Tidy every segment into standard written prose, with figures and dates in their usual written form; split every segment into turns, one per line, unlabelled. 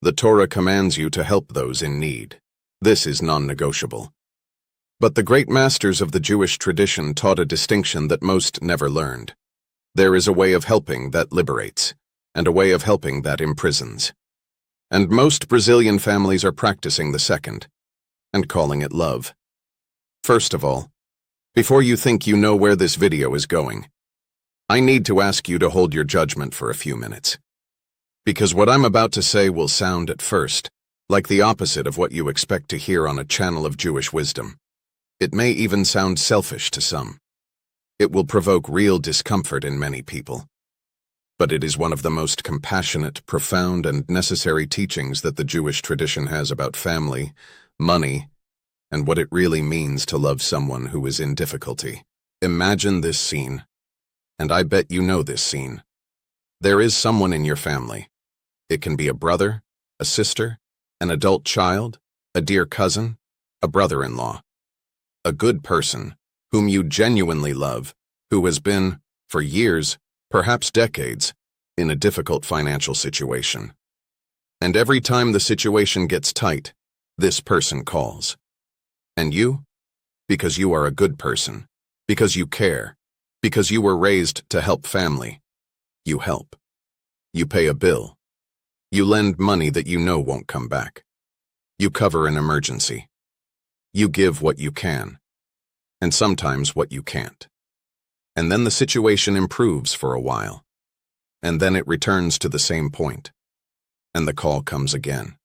The Torah commands you to help those in need. This is non-negotiable. But the great masters of the Jewish tradition taught a distinction that most never learned. There is a way of helping that liberates, and a way of helping that imprisons. And most Brazilian families are practicing the second, and calling it love. First of all, before you think you know where this video is going, I need to ask you to hold your judgment for a few minutes. Because what I'm about to say will sound at first like the opposite of what you expect to hear on a channel of Jewish wisdom. It may even sound selfish to some. It will provoke real discomfort in many people. But it is one of the most compassionate, profound, and necessary teachings that the Jewish tradition has about family, money, and what it really means to love someone who is in difficulty. Imagine this scene, and I bet you know this scene. There is someone in your family. It can be a brother, a sister, an adult child, a dear cousin, a brother-in-law. A good person, whom you genuinely love, who has been, for years, perhaps decades, in a difficult financial situation. And every time the situation gets tight, this person calls. And you? Because you are a good person, because you care, because you were raised to help family, you help. You pay a bill. You lend money that you know won't come back. You cover an emergency. You give what you can, and sometimes what you can't. And then the situation improves for a while, and then it returns to the same point, and the call comes again,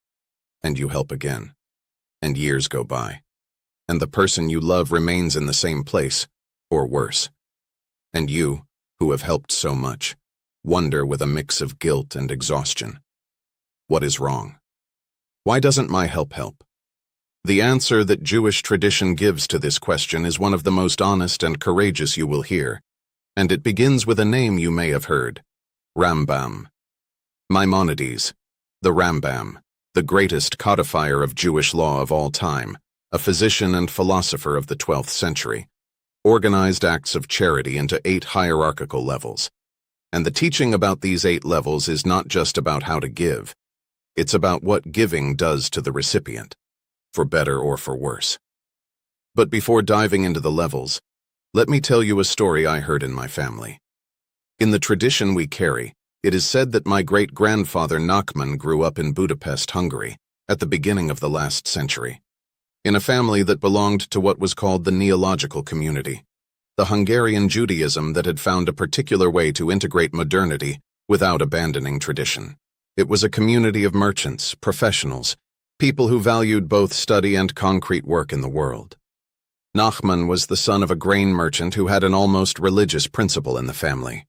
and you help again, and years go by, and the person you love remains in the same place, or worse. And you, who have helped so much, wonder with a mix of guilt and exhaustion. What is wrong? Why doesn't my help? The answer that Jewish tradition gives to this question is one of the most honest and courageous you will hear, and it begins with a name you may have heard: Rambam. Maimonides, the Rambam, the greatest codifier of Jewish law of all time, a physician and philosopher of the 12th century, organized acts of charity into 8 hierarchical levels. And the teaching about these 8 levels is not just about how to give. It's about what giving does to the recipient, for better or for worse. But before diving into the levels, let me tell you a story I heard in my family. In the tradition we carry, it is said that my great-grandfather Nachman grew up in Budapest, Hungary, at the beginning of the last century, in a family that belonged to what was called the Neological community, the Hungarian Judaism that had found a particular way to integrate modernity without abandoning tradition. It was a community of merchants, professionals, people who valued both study and concrete work in the world. Nachman was the son of a grain merchant who had an almost religious principle in the family.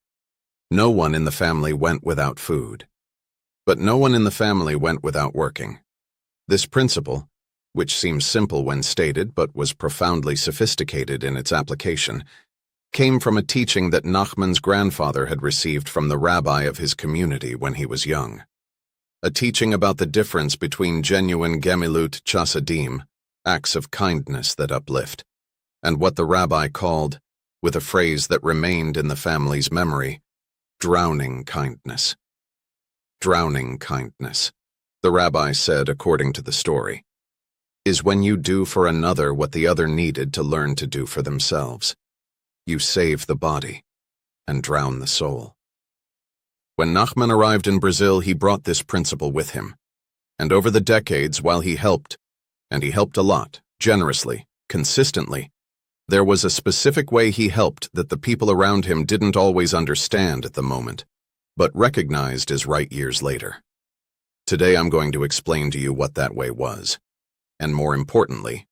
No one in the family went without food. But no one in the family went without working. This principle, which seems simple when stated but was profoundly sophisticated in its application, came from a teaching that Nachman's grandfather had received from the rabbi of his community when he was young. A teaching about the difference between genuine gemilut chasadim, acts of kindness that uplift, and what the rabbi called, with a phrase that remained in the family's memory, drowning kindness. Drowning kindness, the rabbi said according to the story, is when you do for another what the other needed to learn to do for themselves. You save the body and drown the soul. When Nachman arrived in Brazil, he brought this principle with him. And over the decades, while he helped, and he helped a lot, generously, consistently, there was a specific way he helped that the people around him didn't always understand at the moment, but recognized as right years later. Today I'm going to explain to you what that way was, and more importantly,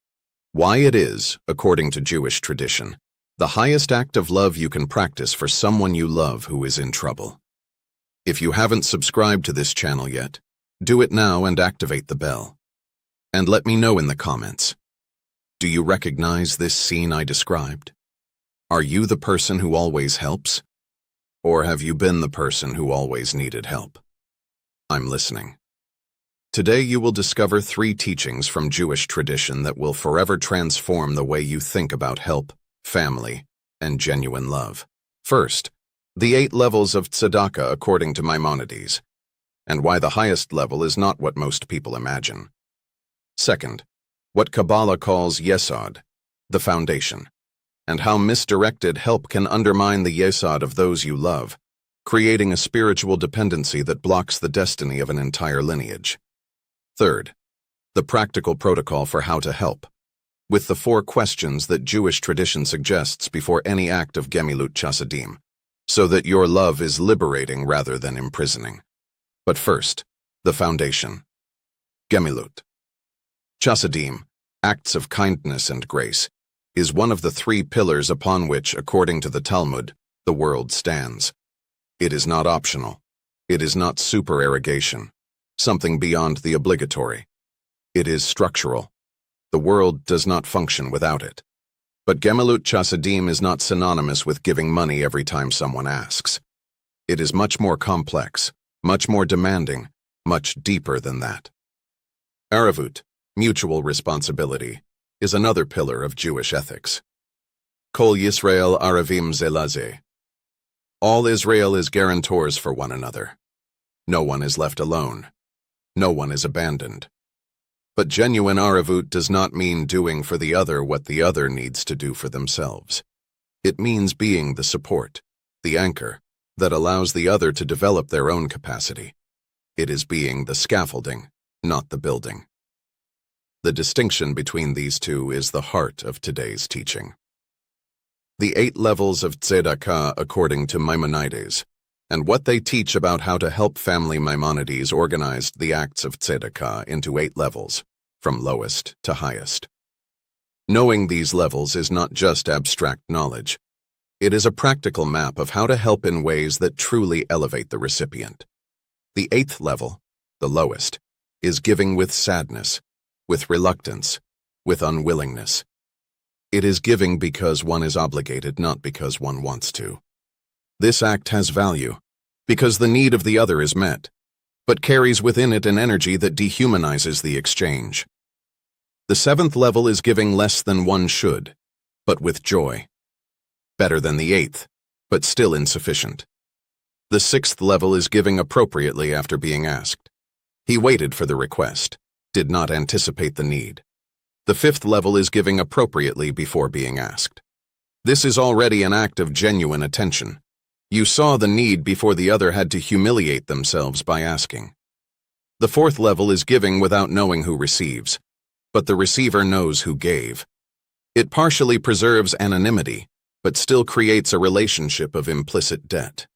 why it is, according to Jewish tradition, the highest act of love you can practice for someone you love who is in trouble. If you haven't subscribed to this channel yet, do it now and activate the bell. And let me know in the comments. Do you recognize this scene I described? Are you the person who always helps? Or have you been the person who always needed help? I'm listening. Today you will discover 3 teachings from Jewish tradition that will forever transform the way you think about help, family, and genuine love. First, the 8 levels of tzedakah according to Maimonides. and why the highest level is not what most people imagine. Second, what Kabbalah calls yesod, the foundation, and how misdirected help can undermine the yesod of those you love, creating a spiritual dependency that blocks the destiny of an entire lineage. Third, the practical protocol for how to help, with the 4 questions that Jewish tradition suggests before any act of gemilut chasadim, so that your love is liberating rather than imprisoning. But first, the foundation. Gemilut. Chasadim, acts of kindness and grace, is one of the 3 pillars upon which, according to the Talmud, the world stands. It is not optional. It is not supererogation, something beyond the obligatory. It is structural. The world does not function without it. But Gemilut Chasadim is not synonymous with giving money every time someone asks. It is much more complex, much more demanding, much deeper than that. Aravut, mutual responsibility, is another pillar of Jewish ethics. Kol Yisrael Aravim Zelazeh. All Israel is guarantors for one another. No one is left alone. No one is abandoned. But genuine Aravut does not mean doing for the other what the other needs to do for themselves. It means being the support, the anchor, that allows the other to develop their own capacity. It is being the scaffolding, not the building. The distinction between these two is the heart of today's teaching. The 8 levels of tzedakah according to Maimonides, and what they teach about how to help family. Maimonides organized the acts of tzedakah into 8 levels, from lowest to highest. Knowing these levels is not just abstract knowledge. It is a practical map of how to help in ways that truly elevate the recipient. The 8th level, the lowest, is giving with sadness, with reluctance, with unwillingness. It is giving because one is obligated, not because one wants to. This act has value, because the need of the other is met, but carries within it an energy that dehumanizes the exchange. The 7th level is giving less than one should, but with joy. Better than the 8th, but still insufficient. The 6th level is giving appropriately after being asked. He waited for the request, did not anticipate the need. The 5th level is giving appropriately before being asked. This is already an act of genuine attention. You saw the need before the other had to humiliate themselves by asking. The 4th level is giving without knowing who receives, but the receiver knows who gave. It partially preserves anonymity, but still creates a relationship of implicit debt.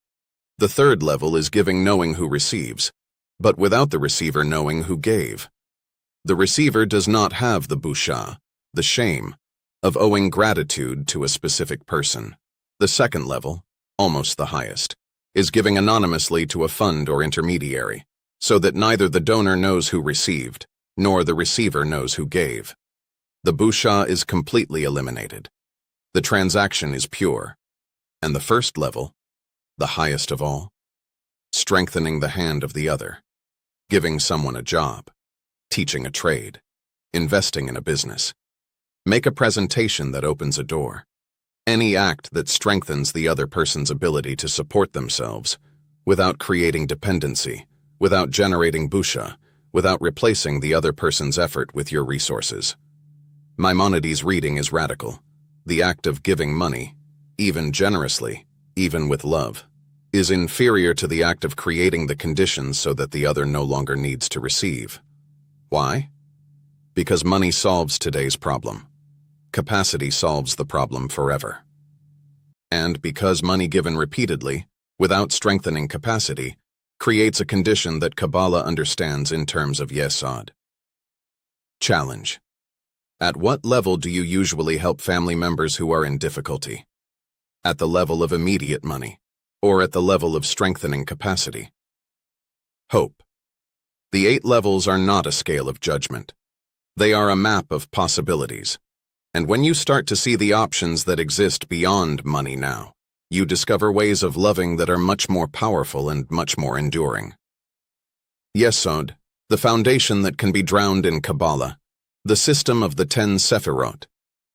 The 3rd level is giving knowing who receives, but without the receiver knowing who gave. The receiver does not have the busha, the shame, of owing gratitude to a specific person. The 2nd level, almost the highest, is giving anonymously to a fund or intermediary, so that neither the donor knows who received, nor the receiver knows who gave. The busha is completely eliminated. The transaction is pure. And the 1st level, the highest of all, strengthening the hand of the other, giving someone a job, teaching a trade, investing in a business. Make a presentation that opens a door. Any act that strengthens the other person's ability to support themselves, without creating dependency, without generating busha, without replacing the other person's effort with your resources. Maimonides' reading is radical. The act of giving money, even generously, even with love, is inferior to the act of creating the conditions so that the other no longer needs to receive. Why? Because money solves today's problem. Capacity solves the problem forever. And because money given repeatedly, without strengthening capacity, creates a condition that Kabbalah understands in terms of yesod. Challenge. At what level do you usually help family members who are in difficulty? At the level of immediate money, or at the level of strengthening capacity? Hope. The 8 levels are not a scale of judgment. They are a map of possibilities. And when you start to see the options that exist beyond money now, you discover ways of loving that are much more powerful and much more enduring. Yesod, the foundation that can be drowned in Kabbalah, the system of the 10 Sephirot,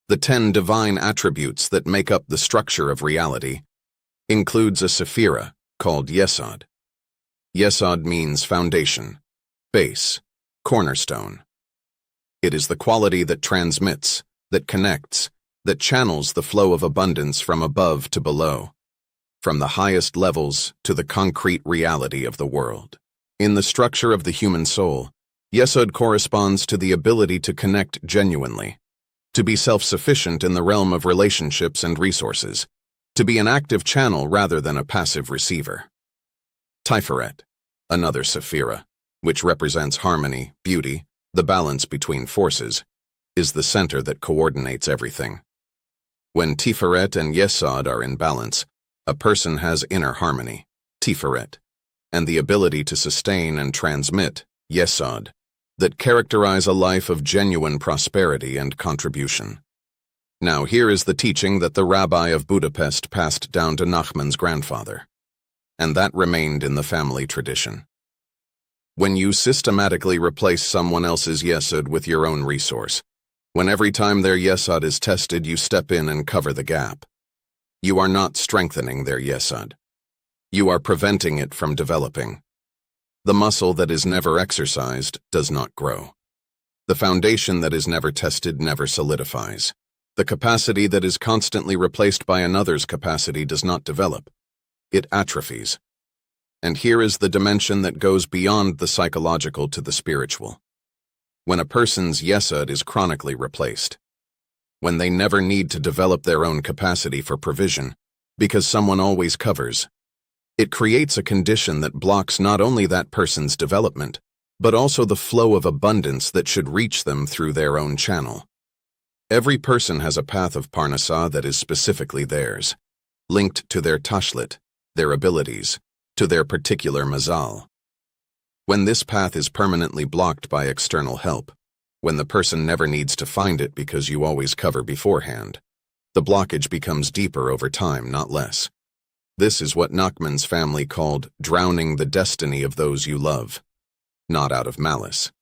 the 10 divine attributes that make up the structure of reality, includes a sephira called Yesod. Yesod means foundation, base, cornerstone. It is the quality that transmits, that connects, that channels the flow of abundance from above to below, from the highest levels to the concrete reality of the world. In the structure of the human soul, Yesod corresponds to the ability to connect genuinely, to be self-sufficient in the realm of relationships and resources, to be an active channel rather than a passive receiver. Tiferet, another sephira, which represents harmony, beauty, the balance between forces, is the center that coordinates everything. When Tiferet and Yesod are in balance, a person has inner harmony, Tiferet, and the ability to sustain and transmit, Yesod, that characterize a life of genuine prosperity and contribution. Now here is the teaching that the Rabbi of Budapest passed down to Nachman's grandfather, and that remained in the family tradition. When you systematically replace someone else's Yesod with your own resource, when every time their Yesod is tested you step in and cover the gap, you are not strengthening their Yesod. You are preventing it from developing. The muscle that is never exercised does not grow. The foundation that is never tested never solidifies. The capacity that is constantly replaced by another's capacity does not develop. It atrophies. And here is the dimension that goes beyond the psychological to the spiritual. When a person's Yesod is chronically replaced, when they never need to develop their own capacity for provision, because someone always covers, it creates a condition that blocks not only that person's development, but also the flow of abundance that should reach them through their own channel. Every person has a path of Parnassah that is specifically theirs, linked to their tashlit, their abilities, to their particular Mazal. When this path is permanently blocked by external help, when the person never needs to find it because you always cover beforehand, the blockage becomes deeper over time, not less. This is what Nachman's family called drowning the destiny of those you love, not out of malice,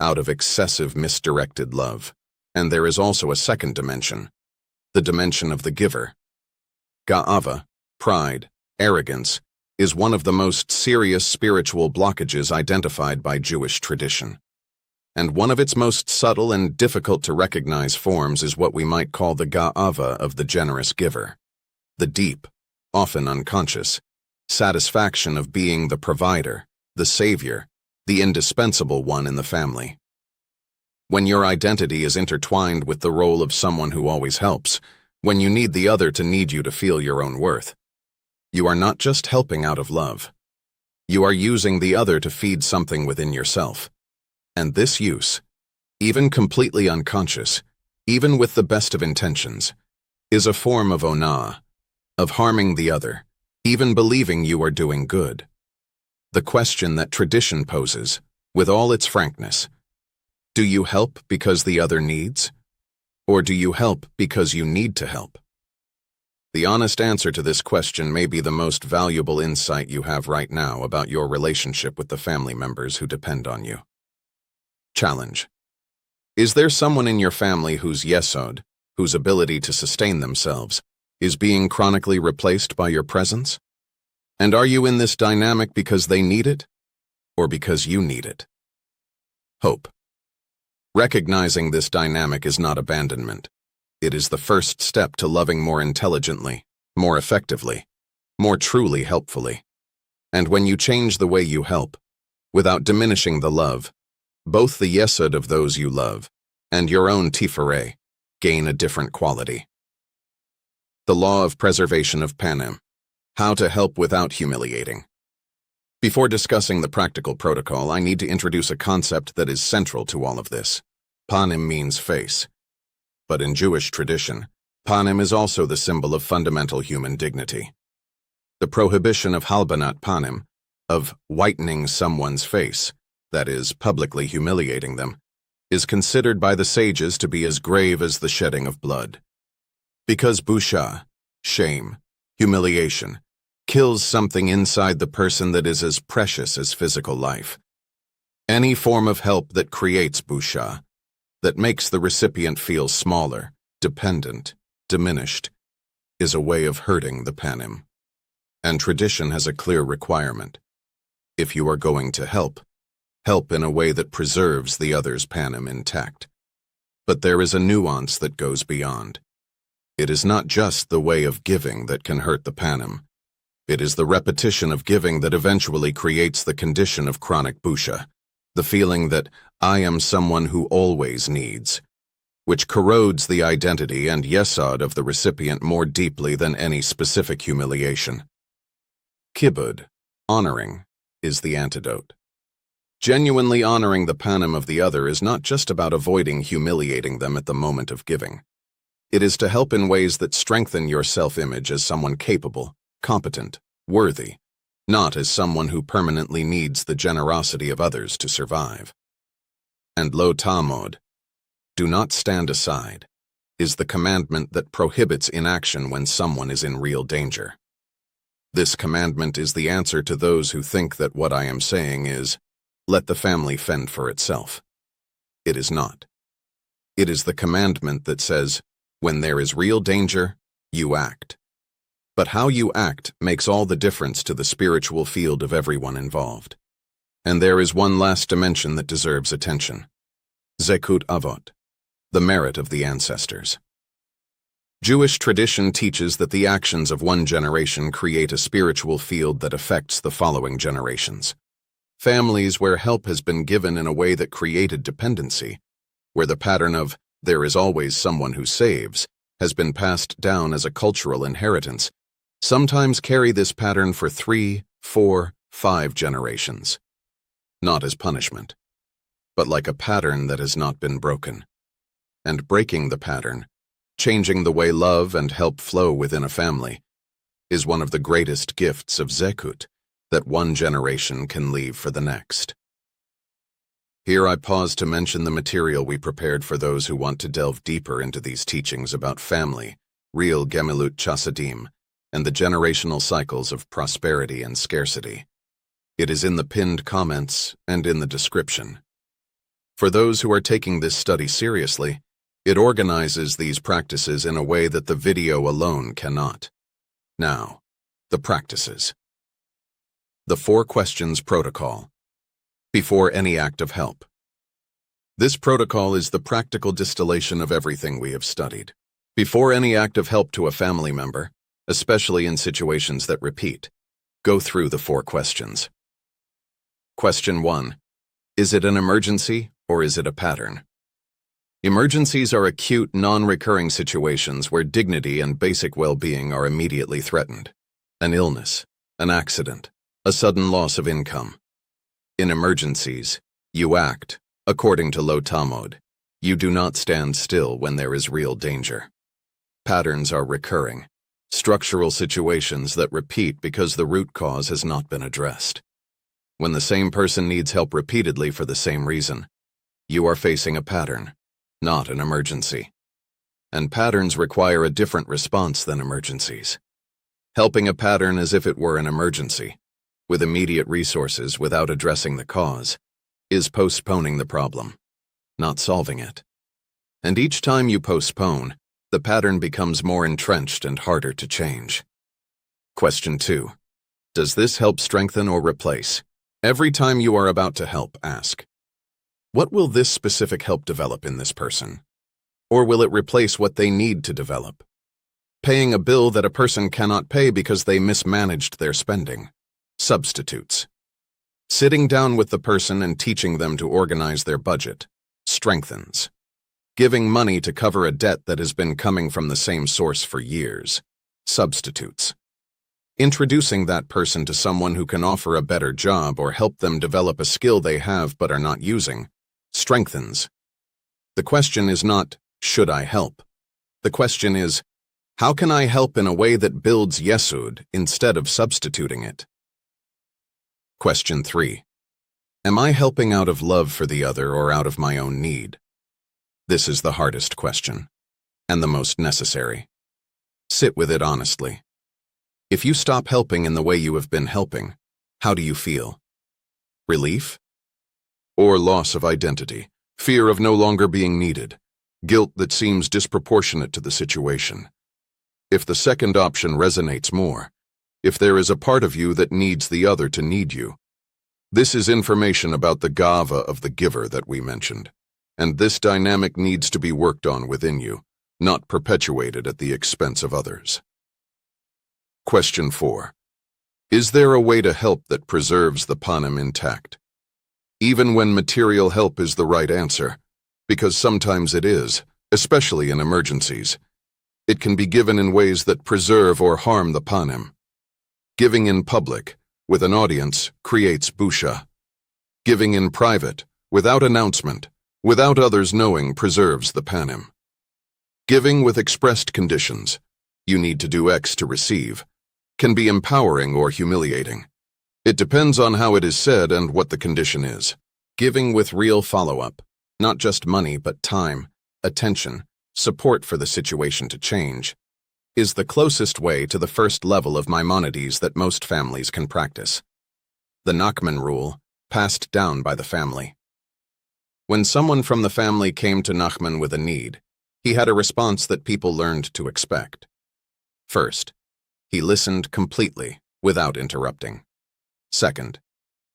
out of excessive misdirected love. And there is also a second dimension, the dimension of the giver. Ga'ava, pride, arrogance, is one of the most serious spiritual blockages identified by Jewish tradition. And one of its most subtle and difficult to recognize forms is what we might call the Ga'ava of the generous giver, the deep, often unconscious, satisfaction of being the provider, the savior, the indispensable one in the family. When your identity is intertwined with the role of someone who always helps, when you need the other to need you to feel your own worth, you are not just helping out of love. You are using the other to feed something within yourself. And this use, even completely unconscious, even with the best of intentions, is a form of onah, of harming the other, even believing you are doing good. The question that tradition poses, with all its frankness, do you help because the other needs? Or do you help because you need to help? The honest answer to this question may be the most valuable insight you have right now about your relationship with the family members who depend on you. Challenge. Is there someone in your family whose Yesod, whose ability to sustain themselves, is being chronically replaced by your presence? And are you in this dynamic because they need it, or because you need it? Hope. Recognizing this dynamic is not abandonment. It is the first step to loving more intelligently, more effectively, more truly helpfully. And when you change the way you help, without diminishing the love, both the Yesod of those you love and your own Tiferet gain a different quality. The law of preservation of panim. How to help without humiliating. Before discussing the practical protocol, I need to introduce a concept that is central to all of this. Panim means face. But in Jewish tradition, panim is also the symbol of fundamental human dignity. The prohibition of halbanat panim, of whitening someone's face, that is, publicly humiliating them, is considered by the sages to be as grave as the shedding of blood. Because busha, shame, humiliation, kills something inside the person that is as precious as physical life. Any form of help that creates busha, that makes the recipient feel smaller, dependent, diminished, is a way of hurting the panim. And tradition has a clear requirement. If you are going to help, help in a way that preserves the other's panem intact. But there is a nuance that goes beyond. It is not just the way of giving that can hurt the panem. It is the repetition of giving that eventually creates the condition of chronic busha, the feeling that I am someone who always needs, which corrodes the identity and yesod of the recipient more deeply than any specific humiliation. Kibud, honoring, is the antidote. Genuinely honoring the panem of the other is not just about avoiding humiliating them at the moment of giving. It is to help in ways that strengthen your self-image as someone capable, competent, worthy, not as someone who permanently needs the generosity of others to survive. And lo tamod, do not stand aside, is the commandment that prohibits inaction when someone is in real danger. This commandment is the answer to those who think that what I am saying is, let the family fend for itself. It is not. It is the commandment that says, when there is real danger, you act. But how you act makes all the difference to the spiritual field of everyone involved. And there is one last dimension that deserves attention. Zekut Avot, the merit of the ancestors. Jewish tradition teaches that the actions of one generation create a spiritual field that affects the following generations. Families where help has been given in a way that created dependency, where the pattern of there is always someone who saves has been passed down as a cultural inheritance, sometimes carry this pattern for 3, 4, 5 generations. Not as punishment, but like a pattern that has not been broken. And breaking the pattern, changing the way love and help flow within a family, is one of the greatest gifts of Zekut that one generation can leave for the next. Here I pause to mention the material we prepared for those who want to delve deeper into these teachings about family, real Gemilut Chasadim, and the generational cycles of prosperity and scarcity. It is in the pinned comments and in the description. For those who are taking this study seriously, it organizes these practices in a way that the video alone cannot. Now, the practices. The 4 questions protocol. Before any act of help. This protocol is the practical distillation of everything we have studied. Before any act of help to a family member, especially in situations that repeat, go through the 4 questions. Question 1. Is it an emergency or is it a pattern? Emergencies are acute, non-recurring situations where dignity and basic well-being are immediately threatened. An illness, an accident, a sudden loss of income. In emergencies, you act, according to Lo Tamod. You do not stand still when there is real danger. Patterns are recurring, structural situations that repeat because the root cause has not been addressed. When the same person needs help repeatedly for the same reason, you are facing a pattern, not an emergency. And patterns require a different response than emergencies. Helping a pattern as if it were an emergency, with immediate resources without addressing the cause, is postponing the problem, not solving it. And each time you postpone, the pattern becomes more entrenched and harder to change. Question 2. Does this help strengthen or replace? Every time you are about to help, ask, what will this specific help develop in this person? Or will it replace what they need to develop? Paying a bill that a person cannot pay because they mismanaged their spending. Substitutes. Sitting down with the person and teaching them to organize their budget. Strengthens. Giving money to cover a debt that has been coming from the same source for years. Substitutes. Introducing that person to someone who can offer a better job or help them develop a skill they have but are not using. Strengthens. The question is not, should I help? The question is, how can I help in a way that builds yesud instead of substituting it? Question 3. Am I helping out of love for the other or out of my own need? This is the hardest question, and the most necessary. Sit with it honestly. If you stop helping in the way you have been helping, how do you feel? Relief? Or loss of identity, fear of no longer being needed, guilt that seems disproportionate to the situation? If the second option resonates more, if there is a part of you that needs the other to need you, This is information about the gava of the giver that we mentioned, and this dynamic needs to be worked on within you, not perpetuated at the expense of others. Question 4. Is there a way to help that preserves the panim intact? Even when material help is the right answer, because sometimes it is, especially in emergencies, it can be given in ways that preserve or harm the panim. Giving in public, with an audience, creates busha. Giving in private, without announcement, without others knowing, preserves the panim. Giving with expressed conditions, you need to do X to receive, can be empowering or humiliating. It depends on how it is said and what the condition is. Giving with real follow-up, not just money but time, attention, support for the situation to change, is the closest way to the first level of Maimonides that most families can practice. The Nachman rule, passed down by the family. When someone from the family came to Nachman with a need, he had a response that people learned to expect. First, he listened completely, without interrupting. Second,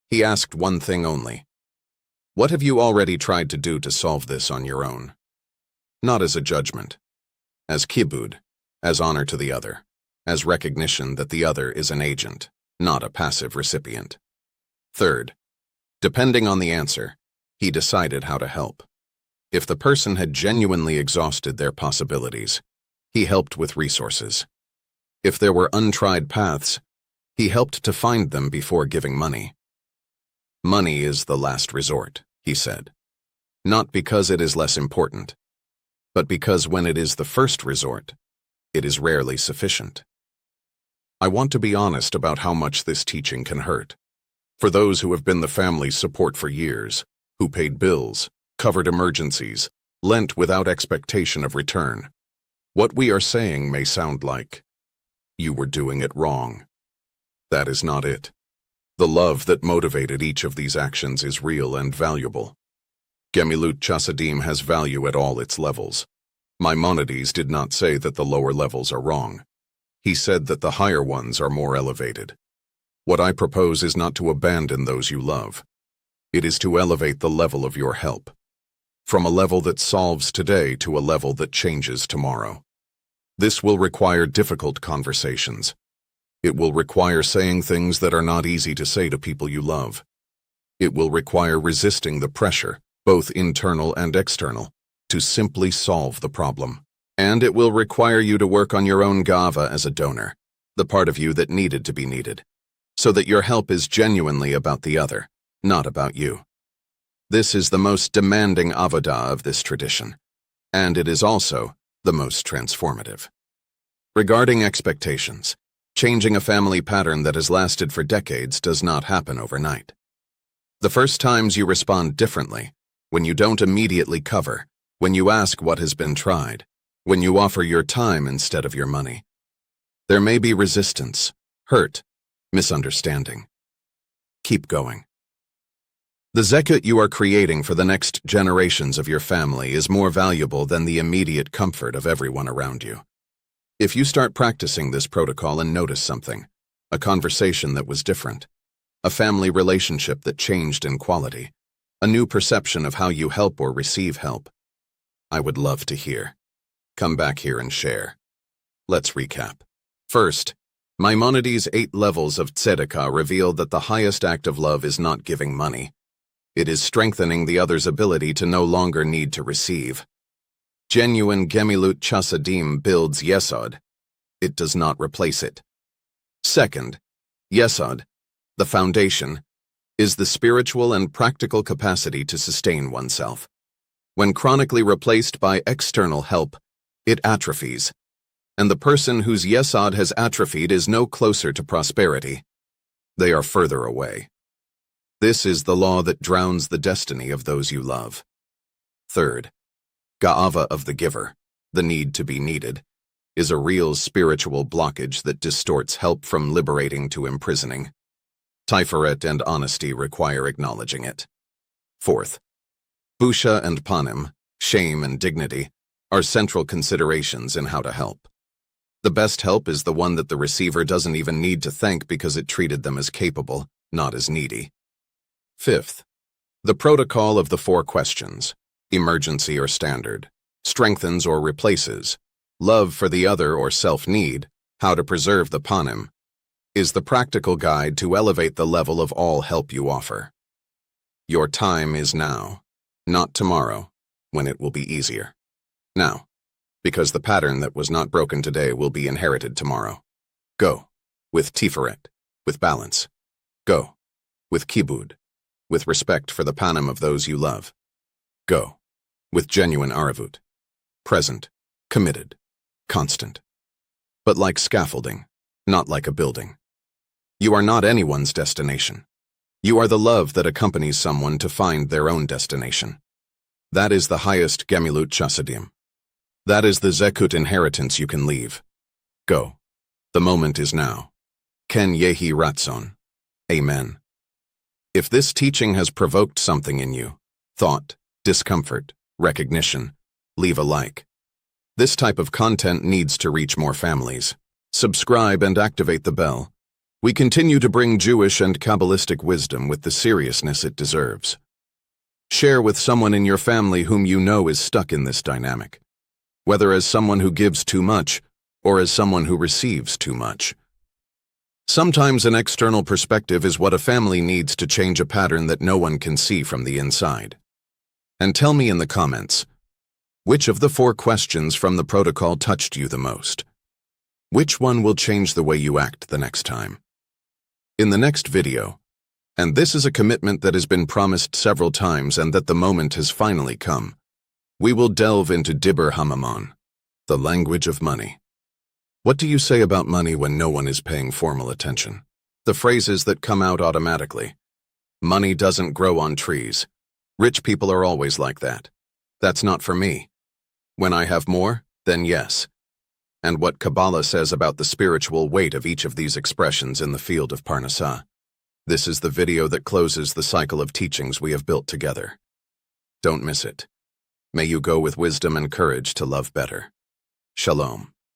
he asked one thing only. What have you already tried to do to solve this on your own? Not as a judgment. As kibud, as honor to the other, as recognition that the other is an agent, not a passive recipient. Third, depending on the answer, he decided how to help. If the person had genuinely exhausted their possibilities, he helped with resources. If there were untried paths, he helped to find them before giving money. Money is the last resort, he said. Not because it is less important, but because when it is the first resort, it is rarely sufficient. I want to be honest about how much this teaching can hurt. For those who have been the family's support for years, who paid bills, covered emergencies, lent without expectation of return, what we are saying may sound like, you were doing it wrong. That is not it. The love that motivated each of these actions is real and valuable. Gemilut Chasadim has value at all its levels. Maimonides did not say that the lower levels are wrong. He said that the higher ones are more elevated. What I propose is not to abandon those you love. It is to elevate the level of your help, from a level that solves today to a level that changes tomorrow. This will require difficult conversations. It will require saying things that are not easy to say to people you love. It will require resisting the pressure, both internal and external, to simply solve the problem. And it will require you to work on your own gava as a donor, the part of you that needed to be needed, so that your help is genuinely about the other, not about you. This is the most demanding avodah of this tradition, and it is also the most transformative. Regarding expectations, changing a family pattern that has lasted for decades does not happen overnight. The first times you respond differently, when you don't immediately cover, when you ask what has been tried, when you offer your time instead of your money. There may be resistance, hurt, misunderstanding. Keep going. The zekut you are creating for the next generations of your family is more valuable than the immediate comfort of everyone around you. If you start practicing this protocol and notice something, a conversation that was different, a family relationship that changed in quality, a new perception of how you help or receive help, I would love to hear. Come back here and share. Let's recap. First, Maimonides' 8 levels of tzedakah reveal that the highest act of love is not giving money. It is strengthening the other's ability to no longer need to receive. Genuine Gemilut Chasadim builds Yesod. It does not replace it. Second, Yesod, the foundation, is the spiritual and practical capacity to sustain oneself. When chronically replaced by external help, it atrophies, and the person whose Yesod has atrophied is no closer to prosperity. They are further away. This is the law that drowns the destiny of those you love. Third, Ga'ava of the giver, the need to be needed, is a real spiritual blockage that distorts help from liberating to imprisoning. Tiferet and honesty require acknowledging it. Fourth, Busha and Panim, shame and dignity, are central considerations in how to help. The best help is the one that the receiver doesn't even need to thank because it treated them as capable, not as needy. Fifth, the protocol of the 4 questions, emergency or standard, strengthens or replaces, love for the other or self-need, how to preserve the panim, is the practical guide to elevate the level of all help you offer. Your time is now, not tomorrow, when it will be easier. Now, because the pattern that was not broken today will be inherited tomorrow. Go, with tiferet, with balance. Go, with kibud, with respect for the panim of those you love. Go, with genuine aravut, present, committed, constant. But like scaffolding, not like a building. You are not anyone's destination. You are the love that accompanies someone to find their own destination. That is the highest gemilut chasadim. That is the zekut inheritance you can leave. Go. The moment is now. Ken yehi ratzon. Amen. If this teaching has provoked something in you, thought, discomfort, recognition, leave a like. This type of content needs to reach more families. Subscribe and activate the bell. We continue to bring Jewish and Kabbalistic wisdom with the seriousness it deserves. Share with someone in your family whom you know is stuck in this dynamic, whether as someone who gives too much or as someone who receives too much. Sometimes an external perspective is what a family needs to change a pattern that no one can see from the inside. And tell me in the comments, which of the 4 questions from the protocol touched you the most? Which one will change the way you act the next time? In the next video, and this is a commitment that has been promised several times and that the moment has finally come, we will delve into Dibber Hamamon, the language of money. What do you say about money when no one is paying formal attention? The phrases that come out automatically. Money doesn't grow on trees. Rich people are always like that. That's not for me. When I have more, then yes. And what Kabbalah says about the spiritual weight of each of these expressions in the field of Parnassah. This is the video that closes the cycle of teachings we have built together. Don't miss it. May you go with wisdom and courage to love better. Shalom.